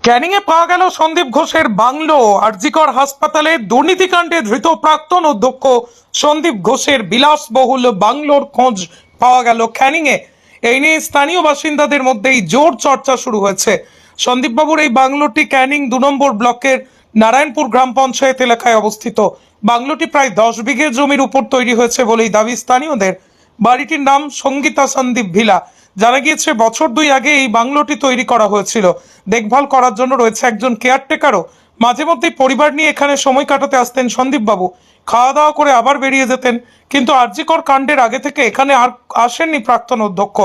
ক্যানিংয়ে পাওয়া গেল সন্দীপ ঘোষের বাংলো। আরজিকর হাসপাতালে দুর্নীতিকাণ্ডে ধৃত প্রাক্তন অধ্যক্ষ সন্দীপ ঘোষের বিলাসবহুল বাংলোর খোঁজ পাওয়া গেল ক্যানিংয়ে। এই নিয়ে স্থানীয় বাসিন্দাদের মধ্যেই জোর চর্চা শুরু হয়েছে। সন্দীপবাবুর এই বাংলোটি ক্যানিং 2 নম্বর ব্লকের নারায়ণপুর গ্রাম পঞ্চায়েত এলাকায় অবস্থিত। বাংলোটি প্রায় 10 বিঘে জমির উপর তৈরি হয়েছে বলেই দাবি স্থানীয়দের। বাড়িটির নাম সঙ্গীতা সন্দীপ ভিলা। জানা গিয়েছে বছর 2 আগে এই বাংলোটি তৈরি করা হয়েছিল। দেখভাল করার জন্য রয়েছে একজন কেয়ারটেকারও। মাঝে মধ্যেই পরিবার নিয়ে এখানে সময় কাটাতে আসতেন সন্দীপবাবু। খাওয়া দাওয়া করে আবার বেরিয়ে যেতেন। কিন্তু আরজিকর কাণ্ডের আগে থেকে এখানে আর আসেননি প্রাক্তন অধ্যক্ষ।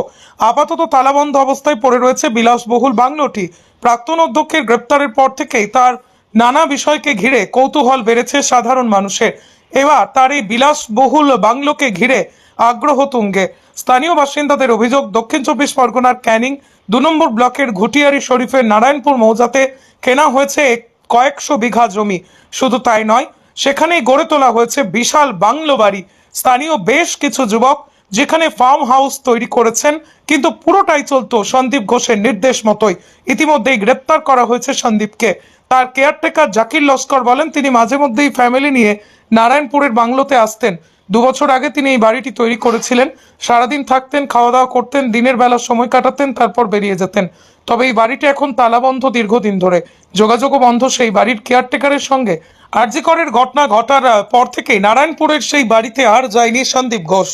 আপাতত তালাবন্ধ অবস্থায় পড়ে রয়েছে বিলাসবহুল বাংলোটি। প্রাক্তন অধ্যক্ষের গ্রেপ্তারের পর থেকেই তার নানা বিষয়কে ঘিরে কৌতূহল বেড়েছে সাধারণ মানুষের। এবার তার এই বিলাসবহুল বাংলোকে ঘিরে আগ্রহ তুঙ্গে। স্থানীয় বাসিন্দাদের অভিযোগ, দক্ষিণ 24 পরগনার ক্যানিং 2 নম্বর ব্লকের ঘুটিয়ারি শরীফের নারায়ণপুর মৌজাতে কেনা হয়েছে কয়েকশো বিঘা জমি। শুধু তাই নয়, সেখানেই গড়ে তোলা হয়েছে বিশাল বাংলো বাড়ি। স্থানীয় বেশ কিছু যুবক যেখানে ফার্ম হাউস তৈরি করেছেন, কিন্তু পুরোটাই চলতো সন্দীপ ঘোষের নির্দেশ মতোই। ইতিমধ্যেই গ্রেপ্তার করা হয়েছে সন্দীপকে। তার কেয়ারটেকার জাকির লস্কর বলেন, তিনি মাঝে মধ্যেই ফ্যামিলি নিয়ে নারায়ণপুরের বাংলোতে আসতেন। 2 বছর আগে তিনি এই বাড়িটি তৈরি করেছিলেন। সারাদিন থাকতেন, খাওয়া দাওয়া করতেন, দিনের বেলা সময় কাটাতেন, তারপর বেরিয়ে যেতেন। তবে এই বাড়িটি এখন তালাবন্ধ দীর্ঘদিন ধরে। যোগাযোগও বন্ধ সেই বাড়ির কেয়ারটেকারের সঙ্গে। আরজিকরের ঘটনা ঘটার পর থেকেই নারায়ণপুরের সেই বাড়িতে আর যায়নি সন্দীপ ঘোষ।